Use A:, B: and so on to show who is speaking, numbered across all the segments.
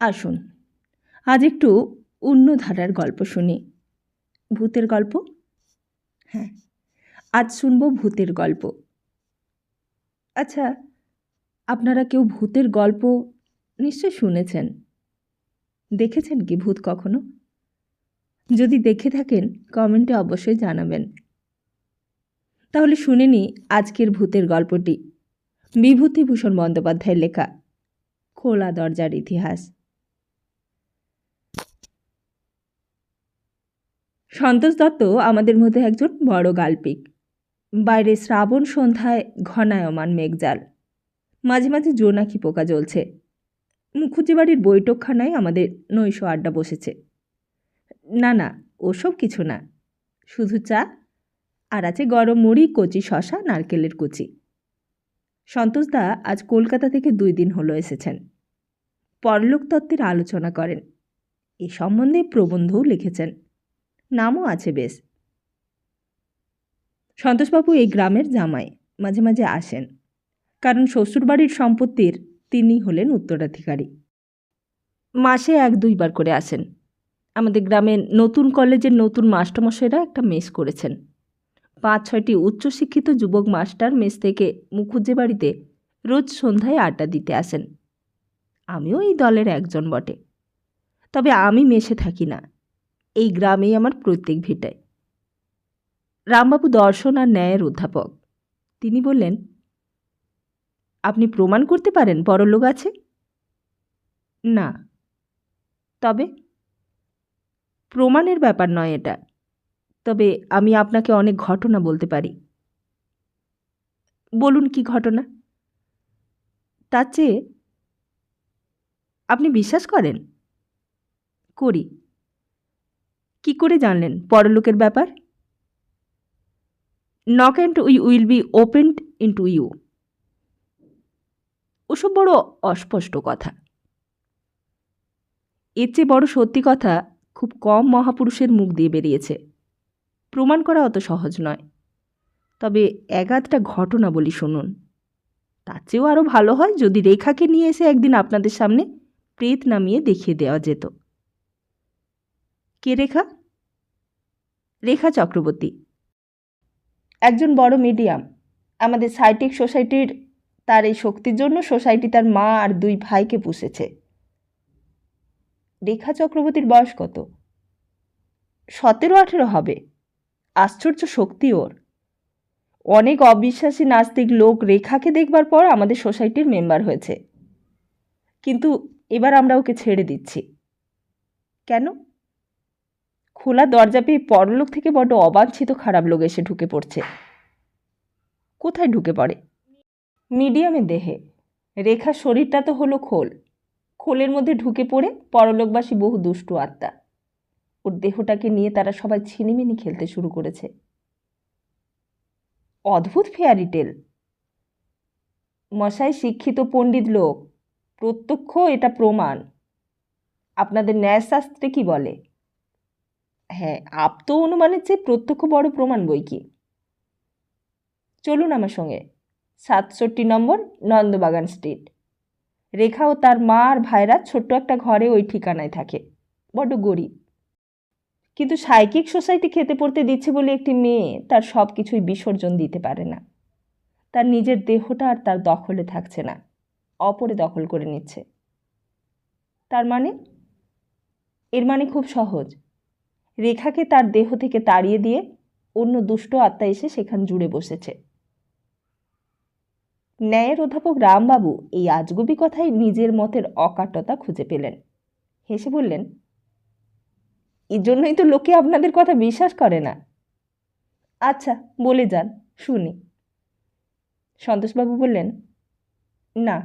A: আসুন আজ একটু অন্য ধারার গল্প শুনি। ভূতের গল্প। হ্যাঁ, আজ শুনব ভূতের গল্প। আচ্ছা, আপনারা কেউ ভূতের গল্প নিশ্চয় শুনেছেন, দেখেছেন কি ভূত কখনো? যদি দেখে থাকেন কমেন্টে অবশ্যই জানাবেন। তাহলে শুনে নিই আজকের ভূতের গল্পটি। বিভূতিভূষণ বন্দ্যোপাধ্যায়ের লেখা খোলা দরজার ইতিহাস। সন্তোষ দত্ত আমাদের মধ্যে একজন বড় গাল্পিক। বাইরে শ্রাবণ সন্ধ্যায় ঘনায়মান মেঘজাল, মাঝে মাঝে জোনাকি পোকা জ্বলছে। মুখুজ্জি বাড়ির বৈঠকখানায় আমাদের নৈশ আড্ডা বসেছে। না না, ওসব কিছু না, শুধু চা আর আছে গরম মুড়ি, কচি শশা, নারকেলের কুচি। সন্তোষদা আজ কলকাতা থেকে 2 দিন হলো এসেছেন। পরলোক তত্ত্বের আলোচনা করেন, এ সম্বন্ধে প্রবন্ধও লিখেছেন, নামও আছে বেশ। সন্তোষবাবু এই গ্রামের জামাই, মাঝে মাঝে আসেন, কারণ শ্বশুরবাড়ির সম্পত্তির তিনি হলেন উত্তরাধিকারী। মাসে 1-2 বার করে আসেন। আমাদের গ্রামের নতুন কলেজের নতুন মাস্টারমশাইরা একটা মেস করেছেন। 5-6টি উচ্চশিক্ষিত যুবক মাস্টার মেস থেকে মুখুজ্জে বাড়িতে রোজ সন্ধ্যায় আড্ডা দিতে আসেন। আমিও এই দলের একজন বটে, তবে আমি মেসে থাকি না, এই গ্রামেই আমার প্রত্যেক ভিটায়। রামবাবু দর্শন আর ন্যায়ের অধ্যাপক। তিনি বললেন, আপনি প্রমাণ করতে পারেন পরলোক আছে? না। তবে? প্রমাণের ব্যাপার নয় এটা, তবে আমি আপনাকে অনেক ঘটনা বলতে পারি। বলুন কি ঘটনা? তার চেয়ে আপনি বিশ্বাস করেন? করি। কি করে জানলেন পরলোকের ব্যাপার? Knock and we will be opened unto you. ওসব বড় অস্পষ্ট কথা। এর চেয়ে বড় সত্যি কথা খুব কম মহাপুরুষের মুখ দিয়ে বেরিয়েছে। প্রমাণ করা অত সহজ নয়, তবে 1-8টা ঘটনা বলি শুনুন। তার চেয়েও আরও ভালো হয় যদি রেখাকে নিয়ে এসে একদিন আপনাদের সামনে প্রেত নামিয়ে দেখিয়ে দেওয়া যেত। কে রেখা? রেখা চক্রবর্তী, একজন বড় মিডিয়াম। আমাদের সাইটিক সোসাইটির, তার এই শক্তির জন্য সোসাইটি তার মা আর 2 ভাইকে পুষেছে। রেখা চক্রবর্তীর বয়স কত? 17-18 হবে। আশ্চর্য শক্তি ওর। অনেক অবিশ্বাসী নাস্তিক লোক রেখাকে দেখবার পর আমাদের সোসাইটির মেম্বার হয়েছে, কিন্তু এবার আমরা ওকে ছেড়ে দিচ্ছি। কেন? খোলা দরজা পেয়ে পরলোক থেকে বড্ড অবাঞ্ছিত খারাপ লোক এসে ঢুকে পড়ছে। কোথায় ঢুকে পড়ে? মিডিয়ামের দেহে। রেখার শরীরটা তো হলো খোল, খোলের মধ্যে ঢুকে পড়ে পরলোকবাসী বহু দুষ্টু আত্মা। ওর দেহটাকে নিয়ে তারা সবাই ছিনিমিনি খেলতে শুরু করেছে। অদ্ভুত ফেয়ারি টেল। মশাই শিক্ষিত পণ্ডিত লোক, প্রত্যক্ষ এটা প্রমাণ। আপনাদের ন্যায়শাস্ত্রে কি বলে? হ্যাঁ, আপ্ত অনুমানের চেয়ে প্রত্যক্ষ বড় প্রমাণ বই কি। চলুন আমার সঙ্গে। 67 নম্বর নন্দবাগান স্ট্রিট। রেখা ও তার মা আর ভাইরা ছোট্ট একটা ঘরে ওই ঠিকানায় থাকে। বড্ড গরিব, কিন্তু সাইকিক সোসাইটি খেতে পড়তে দিচ্ছে বলে একটি মেয়ে তার সব কিছুই বিসর্জন দিতে পারে না। তার নিজের দেহটা আর তার দখলে থাকছে না, অপরে দখল করে নিচ্ছে। তার মানে? এর মানে খুব সহজ, রেখাকে তার দেহ থেকে তাড়িয়ে দিয়ে অন্য দুষ্ট আত্মা এসে সেখান জুড়ে বসেছে। ন্যায়ের অধ্যাপক রামবাবু এই আজগুবি কথায় নিজের মতের অকাট্যতা খুঁজে পেলেন। হেসে বললেন, এই জন্যই তো লোকে আপনাদের কথা বিশ্বাস করে না। আচ্ছা, বলে যান, শুনি। সন্তোষবাবু বললেন, না,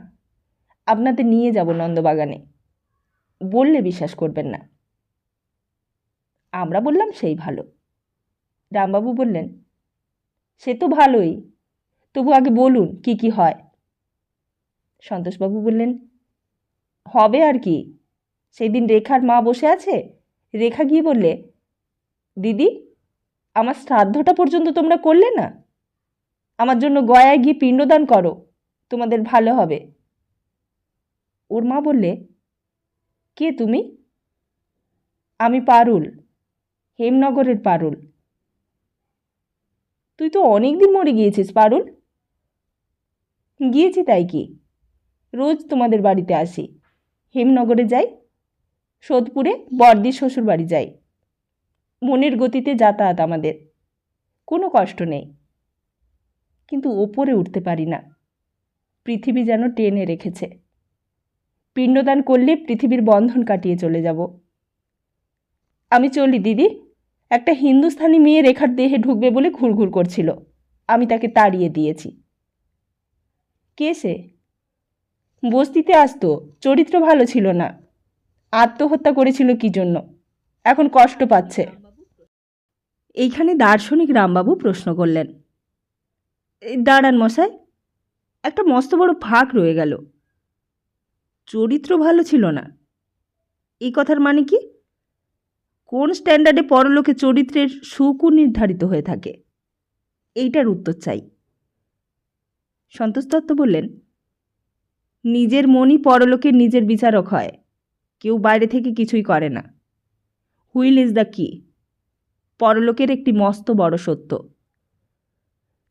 A: আপনাদের নিয়ে যাব নন্দবাগানে, বললে বিশ্বাস করবেন না। আমরা বললাম সেই ভালো। রামবাবু বললেন, সে তো ভালোই, তবু আগে বলুন কি কি হয়। সন্তোষবাবু বললেন, হবে আর কি, সেদিন রেখার মা বসে আছে, রেখা গিয়ে বললে, দিদি, আমার শ্রাদ্ধটা পর্যন্ত তোমরা করলে না, আমার জন্য গয়ায় গিয়ে পিণ্ডদান করো, তোমাদের ভালো হবে। ওর মা বললে, কে তুমি? আমি পারুল, হেমনগরের পারুল। তুই তো অনেক দিন মরে গিয়েছিস পারুল। গিয়েছি তাই কি, রোজ তোমাদের বাড়িতে আসি। হেমনগরে যাই, সোদপুরে বড়দির শ্বশুর বাড়ি যাই। মনের গতিতে যাতায়াত আমাদের, কোনো কষ্ট নেই। কিন্তু ওপরে উঠতে পারি না, পৃথিবী যেন টেনে রেখেছে। পিণ্ডদান করলে পৃথিবীর বন্ধন কাটিয়ে চলে যাব। আমি চলি দিদি। একটা হিন্দুস্থানি মেয়ে রেখার দেহে ঢুকবে বলে ঘুরঘুর করছিল, আমি তাকে তাড়িয়ে দিয়েছি। কে সে? বস্তিতে আসতো, চরিত্র ভালো ছিল না, আত্মহত্যা করেছিল কি জন্য, এখন কষ্ট পাচ্ছে। এইখানে দার্শনিক রামবাবু প্রশ্ন করলেন। দাঁড়ান মশাই, একটা মস্ত বড় ফাঁক রয়ে গেল। চরিত্র ভালো ছিল না, এই কথার মানে কি? কোন স্ট্যান্ডার্ডে পরলোকে চরিত্রের সুকু নির্ধারিত হয়ে থাকে, এইটার উত্তর চাই। সন্তোষ দত্ত বললেন, নিজের মনই পরলোকের নিজের বিচারক হয়, কেউ বাইরে থেকে কিছুই করে না। হুইল ইজ দ্য কি, পরলোকের একটি মস্ত বড় সত্য।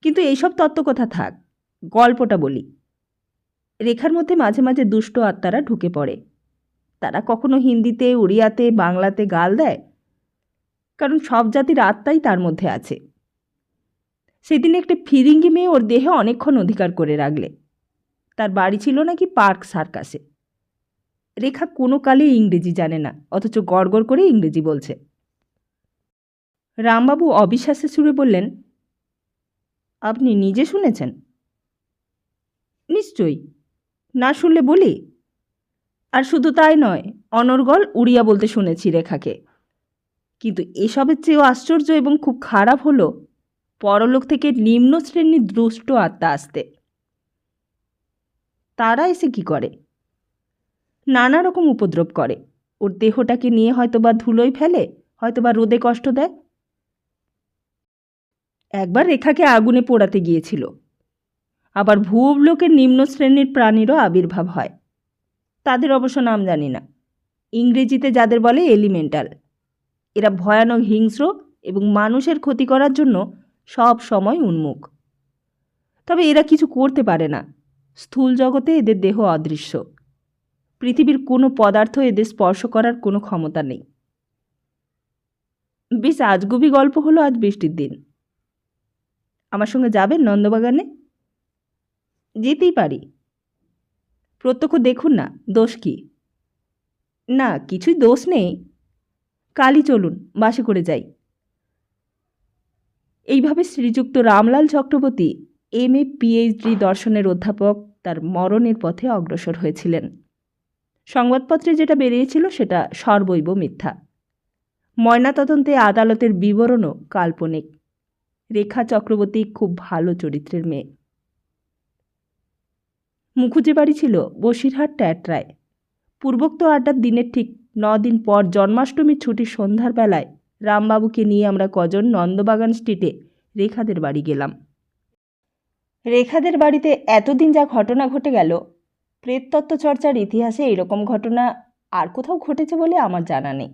A: কিন্তু এইসব তত্ত্বকথা থাক, গল্পটা বলি। রেখার মধ্যে মাঝে মাঝে দুষ্ট আত্মারা ঢুকে পড়ে। তারা কখনো হিন্দিতে, উড়িয়াতে, বাংলাতে গাল দেয়, কারণ সব জাতির আত্মাই তার মধ্যে আছে। সেদিন একটি ফিরিঙ্গি মেয়ে ওর দেহে অনেকক্ষণ অধিকার করে রাখলে। তার বাড়ি ছিল নাকি পার্ক সার্কাসে। রেখা কোনো কালে ইংরেজি জানে না, অথচ গড়গড় করে ইংরেজি বলছে। রামবাবু অবিশ্বাসের সুরে বললেন, আপনি নিজে শুনেছেন? নিশ্চয়ই, না শুনলে বলি। আর শুধু তাই নয়, অনর্গল উড়িয়া বলতে শুনেছি রেখাকে। কিন্তু এসবের চেয়েও আশ্চর্য এবং খুব খারাপ হলো পরলোক থেকে নিম্ন শ্রেণীর দুষ্ট আত্মা আসতে। তারা এসে কি করে? নানা রকম উপদ্রব করে। ওর দেহটাকে নিয়ে হয়তোবা ধুলোয় ফেলে, হয়তোবা রোদে কষ্ট দেয়। একবার রেখাকে আগুনে পোড়াতে গিয়েছিল। আবার ভূলোকের নিম্ন শ্রেণীর প্রাণীরও আবির্ভাব হয়, তাদের অবশ্য নাম জানি না। ইংরেজিতে যাদের বলে এলিমেন্টাল। এরা ভয়ানক হিংস্র এবং মানুষের ক্ষতি করার জন্য সব সময় উন্মুখ। তবে এরা কিছু করতে পারে না, স্থূল জগতে এদের দেহ অদৃশ্য। পৃথিবীর কোনো পদার্থ এদের স্পর্শ করার কোনো ক্ষমতা নেই। বেশ আজগুবি গল্প হলো আজ বৃষ্টির দিন। আমার সঙ্গে যাবেন নন্দবাগানে? যেতেই পারি। প্রত্যক্ষ দেখুন না, দোষ কি? না, কিছুই দোষ নেই। কালই চলুন, বাসে করে যাই। এইভাবে শ্রীযুক্ত রামলাল চক্রবর্তী MA PhD দর্শনের অধ্যাপক তার মরণের পথে অগ্রসর হয়েছিলেন। সংবাদপত্রে যেটা বেরিয়েছিল সেটা সর্বৈব মিথ্যা। ময়নাতদন্তে আদালতের বিবরণও কাল্পনিক। রেখা চক্রবর্তী খুব ভালো চরিত্রের মেয়ে। মুখুজ্জে বাড়ি ছিল বসিরহাট ট্যাটরায়। পূর্বোক্ত আড্ডার দিনের ঠিক 9 দিন পর জন্মাষ্টমীর ছুটির সন্ধ্যার বেলায় রামবাবুকে নিয়ে আমরা কজন নন্দবাগান স্ট্রিটে রেখাদের বাড়ি গেলাম। রেখাদের বাড়িতে এতদিন যা ঘটনা ঘটে গেল, প্রেততত্ত্ব চর্চার ইতিহাসে এরকম ঘটনা আর কোথাও ঘটেছে বলে আমার জানা নেই।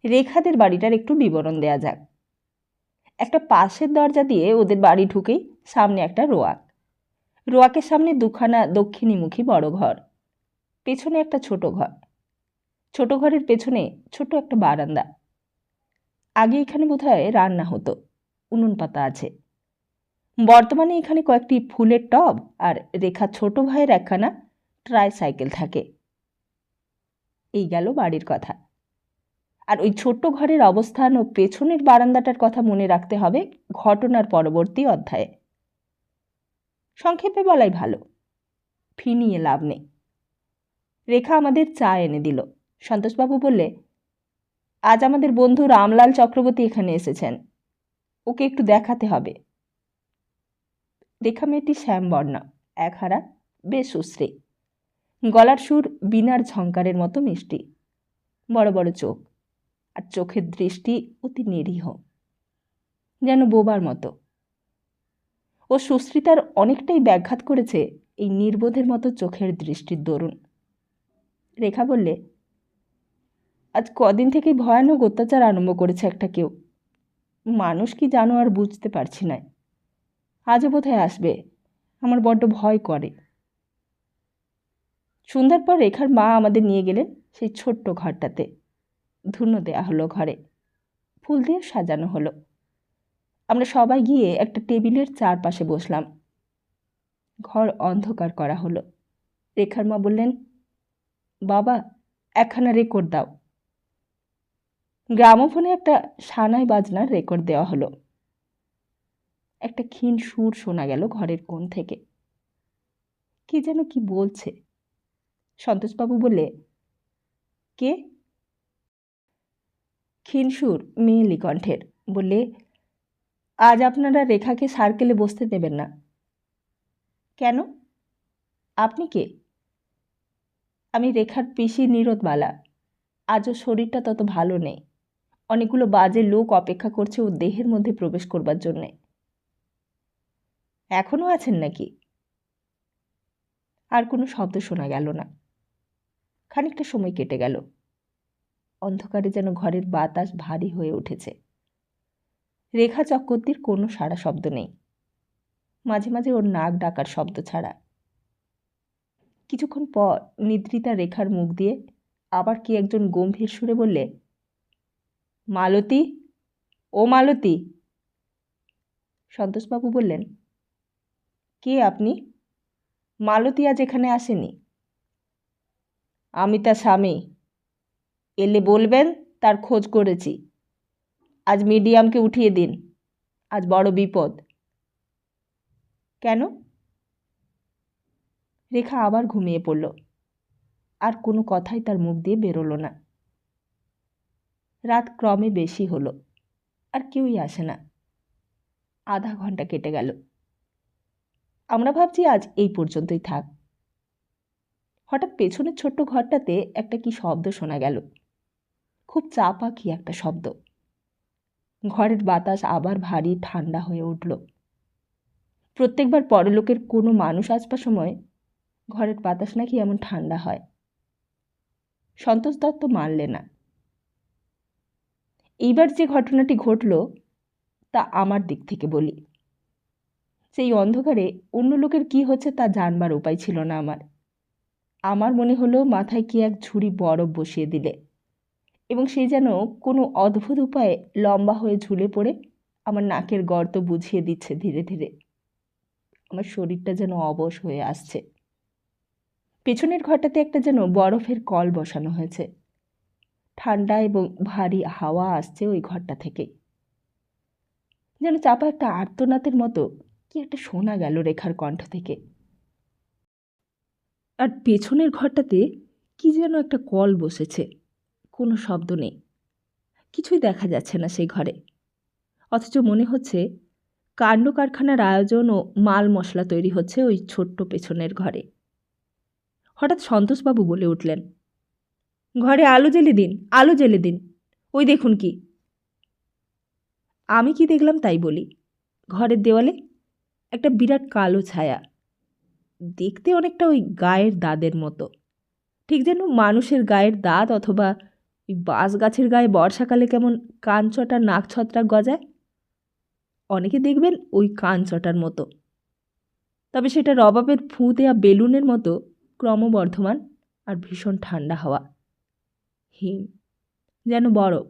A: রেখাদের বাড়িটার একটু বিবরণ দেয়া যাক। একটা পাশের দরজা দিয়ে ওদের বাড়ি ঢুকেই সামনে একটা রোয়াক। রোয়াকের সামনে দুখানা দক্ষিণীমুখী বড় ঘর, পেছনে একটা ছোট ঘর। ছোট ঘরের পেছনে ছোট একটা বারান্দা। আগে এখানে বোধহয় রান্না হতো, উনুন পাতা আছে। বর্তমানে এখানে কয়েকটি ফুলের টব আর রেখা ছোট ভাইয়ের একখানা ট্রাইসাইকেল থাকে। এই গেল বাড়ির কথা। আর ওই ছোট্ট ঘরের অবস্থান ও পেছনের বারান্দাটার কথা মনে রাখতে হবে ঘটনার পরবর্তী অধ্যায়ে। সংক্ষেপে বলাই ভালো, ফিনিয়ে লাভ নেই। রেখা আমাদের চা এনে দিল। সন্তোষবাবু বললে, আজ আমাদের বন্ধু রামলাল চক্রবর্তী এখানে এসেছেন, ওকে একটু দেখাতে হবে। রেখা মেয়েটি শ্যামবর্ণা, একহারা, বেশ সুশ্রী। গলার সুর বীণার ঝংকারের মতো মিষ্টি। বড় বড় চোখ, আর চোখের দৃষ্টি অতি নিরীহ, যেন বোবার মতো। ও সুশ্রিতার অনেকটাই ব্যাঘাত করেছে এই নির্বোধের মতো চোখের দৃষ্টির দরুন। রেখা বললে, আজ কদিন থেকেই ভয়ানক অত্যাচার আরম্ভ করেছে একটা কেউ। মানুষ কি জানো আর বুঝতে পারছি না। আজও বোধহয় আসবে। আমার বড্ড ভয় করে। সন্ধ্যার পর রেখার মা আমাদের নিয়ে গেলেন সেই ছোট্ট ঘরটাতে। ধুনো দেয়া হলো ঘরে, ফুল দিয়ে সাজানো হলো। আমরা সবাই গিয়ে একটা টেবিলের চারপাশে বসলাম। ঘর অন্ধকার করা হলো। রেখার মা বললেন, বাবা, একখানা রেকর্ড দাও। গ্রামোফোনে একটা সানাই বাজনার রেকর্ড দেওয়া হলো। একটা ক্ষীণ সুর শোনা গেল ঘরের কোণ থেকে। কি যেন কি বলছে। সন্তোষবাবু বললে, কে? ক্ষীণ সুর মেয়েলি কণ্ঠের বললে, আজ আপনারা রেখাকে সার্কেলে বসতে দেবেন না। কেন? আপনি কে? আমি রেখার পিসি নীরদবালা। আজও শরীরটা তত ভালো নেই। অনেকগুলো বাজে লোক অপেক্ষা করছে ওর দেহের মধ্যে প্রবেশ করবার জন্যে। এখনও আছেন নাকি? আর কোনো শব্দ শোনা গেল না। খানিকটা সময় কেটে গেল। অন্ধকারে যেন ঘরের বাতাস ভারী হয়ে উঠেছে। রেখা চক্রবর্তীর কোনো সাড়া শব্দ নেই, মাঝে মাঝে ওর নাক ডাকার শব্দ ছাড়া। কিছুক্ষণ পর নিদ্রিতা রেখার মুখ দিয়ে আবার কি একজন গম্ভীর সুরে বললে, মালতী, ও মালতী। সন্তোষবাবু বললেন, কে আপনি? মালতী আজ এখানে আসেনি। আমি তার স্বামী। এলে বলবেন তার খোঁজ করেছি। আজ মিডিয়ামকে উঠিয়ে দিন। আজ বড় বিপদ। কেন? রেখা আবার ঘুমিয়ে পড়ল। আর কোনো কথাই তার মুখ দিয়ে বেরোলো না। রাত ক্রমে বেশি হলো, আর কেউই আসে না। আধা ঘন্টা কেটে গেল। আমরা ভাবছি আজ এই পর্যন্তই থাক। হঠাৎ পেছনের ছোট্ট ঘরটাতে একটা কি শব্দ শোনা গেল। খুব চাপা কি একটা শব্দ। ঘরের বাতাস আবার ভারী ঠান্ডা হয়ে উঠল। প্রত্যেকবার পরলোকের কোনো মানুষ আসবার সময় ঘরের বাতাস নাকি এমন ঠান্ডা হয়। সন্তোষ দত্ত মানলে না। এইবার যে ঘটনাটি ঘটল তা আমার দিক থেকে বলি। সেই অন্ধকারে অন্য লোকের কি হচ্ছে তা জানবার উপায় ছিল না আমার। আমার মনে হলো মাথায় কি এক ঝুড়ি বরফ বসিয়ে দিলে, এবং সে যেন কোনো অদ্ভুত উপায়ে লম্বা হয়ে ঝুলে পড়ে আমার নাকের গর্ত বুঝিয়ে দিচ্ছে ধীরে ধীরে। আমার শরীরটা যেন অবশ হয়ে আসছে। পেছনের ঘরটাতে একটা যেন বরফের কল বসানো হয়েছে। ঠান্ডা এবং ভারী হাওয়া আসছে ওই ঘরটা থেকে। যেন চাপা একটা আর্তনাদের মতো কি একটা শোনা গেল রেখার কণ্ঠ থেকে। আর পেছনের ঘরটাতে কি যেন একটা কল বসেছে। কোনো শব্দ নেই, কিছুই দেখা যাচ্ছে না সেই ঘরে। অথচ মনে হচ্ছে কাণ্ড কারখানার আয়োজন ও মাল মশলা তৈরি হচ্ছে ওই ছোট্ট পেছনের ঘরে। হঠাৎ সন্তোষবাবু বলে উঠলেন, ঘরে আলো জ্বেলে দিন, আলো জ্বেলে দিন। ওই দেখুন কি। আমি কি দেখলাম তাই বলি। ঘরের দেওয়ালে একটা বিরাট কালো ছায়া। দেখতে অনেকটা ওই গায়ের দাঁতের মতো, ঠিক যেন মানুষের গায়ের দাঁত, অথবা ওই বাঁশ গাছের গায়ে বর্ষাকালে কেমন কানচটা নাক ছত্রাক গজায়। অনেকে দেখবেন ওই কানচটার মতো, তবে সেটা রবাবের ফু দেয়া বেলুনের মতো ক্রমবর্ধমান আর ভীষণ ঠান্ডা হাওয়া। হিম, যেন বরফ।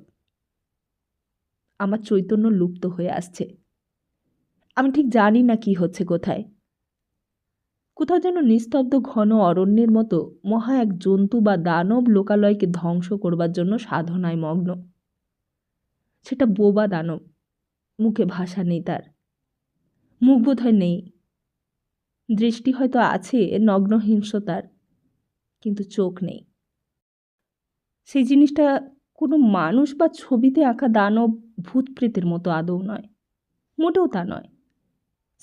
A: আমার চৈতন্য লুপ্ত হয়ে আসছে। আমি ঠিক জানি না কি হচ্ছে কোথায়। কোথাও যেন নিস্তব্ধ ঘন অরণ্যের মতো মহা এক জন্তু বা দানব লোকালয়কে ধ্বংস করবার জন্য সাধনায় মগ্ন। সেটা বোবা দানব, মুখে ভাষা নেই তার। মুখ বোধহয় নেই, দৃষ্টি হয়তো আছে নগ্ন হিংস্রতার, কিন্তু চোখ নেই। সেই জিনিসটা কোনো মানুষ বা ছবিতে আঁকা দানব ভূতপ্রেতের মতো আদৌ নয়, মোটেও তা নয়।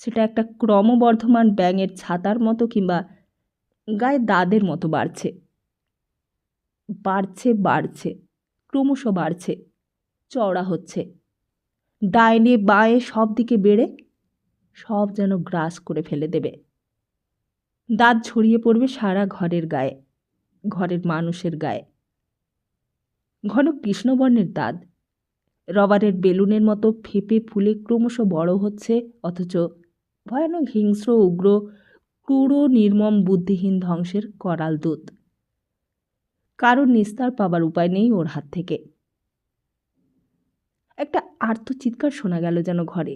A: সেটা একটা ক্রমবর্ধমান ব্যাঙের ছাতার মতো, কিংবা গায়ে দাঁতের মতো বাড়ছে, বাড়ছে বাড়ছে, ক্রমশ বাড়ছে, চওড়া হচ্ছে, ডাইনে বাঁয়ে সব দিকে বেড়ে সব যেন গ্রাস করে ফেলে দেবে। দাঁত ছড়িয়ে পড়বে সারা ঘরের গায়ে, ঘরের মানুষের গায়ে। ঘন কৃষ্ণবর্ণের দাঁত, রবারের বেলুনের মতো ফেঁপে ফুলে ক্রমশ বড় হচ্ছে, অথচ ভয়ানক হিংস্র উগ্র ক্রূর নির্মম বুদ্ধিহীন ধ্বংসের করাল দূত। কারোর নিস্তার পাবার উপায় নেই ওর হাত থেকে। একটা আর্ত চিৎকার শোনা গেল যেন ঘরে।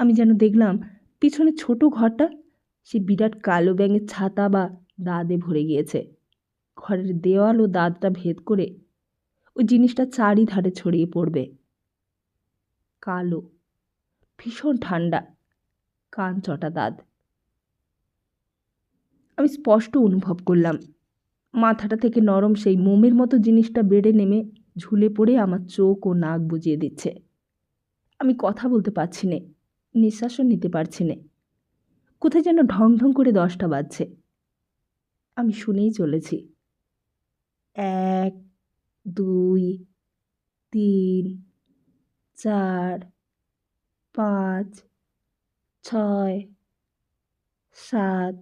A: আমি যেন দেখলাম পিছনে ছোট ঘরটা সে বিরাট কালো ব্যাঙের ছাতা বা দাঁতে ভরে গিয়েছে। ঘরের দেওয়াল ও দাঁতটা ভেদ করে ওই জিনিসটা চারিধারে ছড়িয়ে পড়বে। কালো, ভীষণ ঠান্ডা, কান চটা দাঁত। আমি স্পষ্ট অনুভব করলাম মাথাটা থেকে নরম সেই মোমের মতো জিনিসটা বেড়ে নেমে ঝুলে পড়ে আমার চোখ ও নাক বুজিয়ে দিচ্ছে। আমি কথা বলতে পারছি নে, নিঃশ্বাসও নিতে পারছি নে। কোথায় যেন ঢং ঢং করে 10টা বাজছে। আমি শুনেই চলেছি। 1, 2, 3, 4, 5, 6, 7।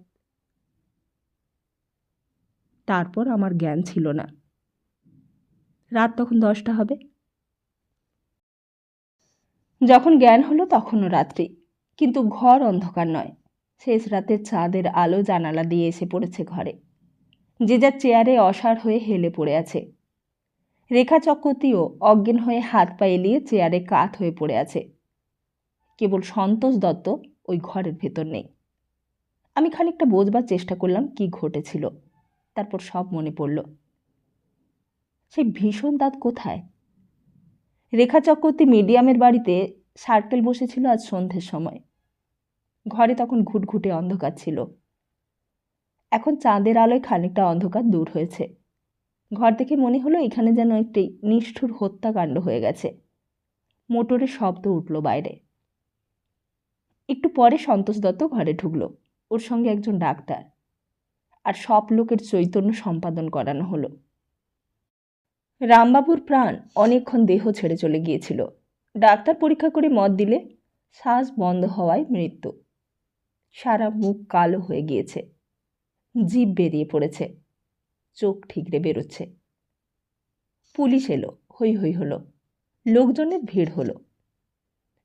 A: তারপর আমার জ্ঞান ছিল না। রাত তখন 10টা হবে। যখন জ্ঞান হলো তখনও রাত্রি, কিন্তু ঘর অন্ধকার নয়। শেষ রাতের চাঁদের আলো জানালা দিয়ে এসে পড়েছে ঘরে। যে যার চেয়ারে অসাড় হয়ে হেলে পড়ে আছে। রেখা চক্রবর্তীও অজ্ঞান হয়ে হাত পা এলিয়ে চেয়ারে কাত হয়ে পড়ে আছে। কেবল সন্তোষ দত্ত ওই ঘরের ভেতর নেই। আমি খানিকটা বোঝবার চেষ্টা করলাম কি ঘটেছিল। তারপর সব মনে পড়ল। সেই ভীষণ দাঁত কোথায়? রেখা চক্রবর্তী মিডিয়ামের বাড়িতে সার্কেল বসেছিল আজ সন্ধ্যের সময়। ঘরে তখন ঘুটঘুটে অন্ধকার ছিল। এখন চাঁদের আলোয় খানিকটা অন্ধকার দূর হয়েছে। ঘর থেকে মনে হলো এখানে যেন একটি নিষ্ঠুর হত্যাকাণ্ড হয়ে গেছে। মোটরের শব্দ উঠল বাইরে। একটু পরে সন্তোষ দত্ত ঘরে ঢুকল। ওর সঙ্গে একজন ডাক্তার। আর সব লোকের চৈতন্য সম্পাদন করানো হলো। রামবাবুর প্রাণ অনেকক্ষণ দেহ ছেড়ে চলে গিয়েছিল। ডাক্তার পরীক্ষা করে মত দিলে শ্বাস বন্ধ হওয়ায় মৃত্যু। সারা মুখ কালো হয়ে গিয়েছে, জিভ বেরিয়ে পড়েছে, চোখ ঠিকরে বেরোচ্ছে। পুলিশ এলো, হই হই হলো, লোকজনের ভিড় হলো।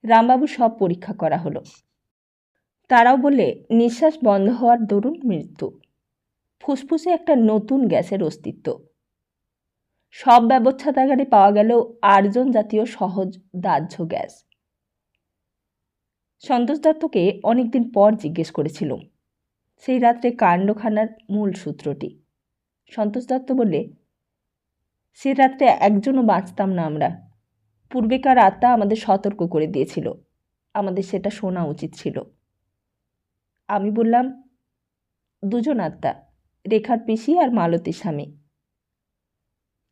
A: রামবাবু সব পরীক্ষা করা হলো। তারাও বললে নিঃশ্বাস বন্ধ হওয়ার দরুন মৃত্যু। ফুসফুসে একটা নতুন গ্যাসের অস্তিত্ব। সব ব্যবচ্ছাদাগারে পাওয়া গেল আর্জন জাতীয় সহজ দাহ্য গ্যাস। সন্তোষ দত্তকে অনেকদিন পর জিজ্ঞেস করেছিলুম সেই রাত্রে কাণ্ডখানার মূল সূত্রটি। সন্তোষ দত্ত বললে, সে রাত্রে একজনও বাঁচতাম না আমরা। পূর্বেকার আত্মা আমাদের সতর্ক করে দিয়েছিল, আমাদের সেটা শোনা উচিত ছিল। আমি বললাম, 2জন আত্মা, রেখার পিসি আর মালতীর স্বামী।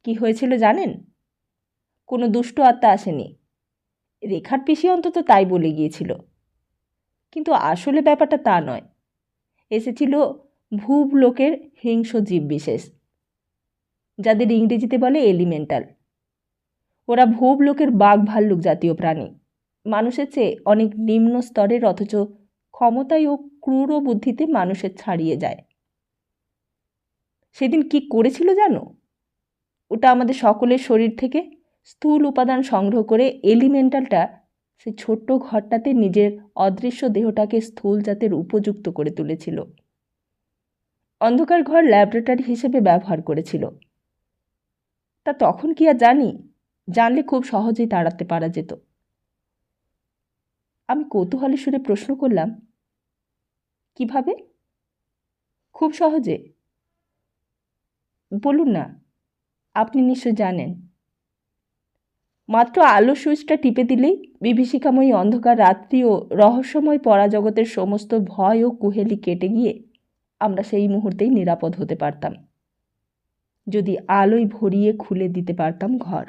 A: কি হয়েছিল জানেন? কোনো দুষ্ট আত্মা আসেনি। রেখার পিসি অন্তত তাই বলে গিয়েছিল, কিন্তু আসলে ব্যাপারটা তা নয়। এসেছিল ভূব লোকের হিংস্র জীব বিশেষ, যাদের ইংরেজিতে বলে এলিমেন্টাল। ওরা ভূব লোকের বাঘ ভাল্লুক জাতীয় প্রাণী, মানুষের চেয়ে অনেক নিম্ন স্তরের, অথচ ক্ষমতায় ও ক্রূর বুদ্ধিতে মানুষের ছাড়িয়ে যায়। সেদিন কি করেছিল জানো? ওটা আমাদের সকলের শরীর থেকে স্থূল উপাদান সংগ্রহ করে এলিমেন্টালটা সেই ছোট্ট ঘরটাতে নিজের অদৃশ্য দেহটাকে স্থূল জাতের উপযুক্ত করে তুলেছিল। অন্ধকার ঘর ল্যাবরেটরি হিসেবে ব্যবহার করেছিল। তা তখন কি আর জানি? জানলে খুব সহজেই তাড়াতে পারা যেত। আমি কৌতূহলী সুরে প্রশ্ন করলাম, কিভাবে? খুব সহজে। বলুন না, আপনি নিশ্চয় জানেন। মাত্র আলো সুইচটা টিপে দিলেই বিভীষিকাময়ী অন্ধকার রাত্রি ও রহস্যময় পরাজগতের সমস্ত ভয় ও কুহেলি কেটে গিয়ে আমরা সেই মুহূর্তেই নিরাপদ হতে পারতাম, যদি আলোয় ভরিয়ে খুলে দিতে পারতাম ঘর।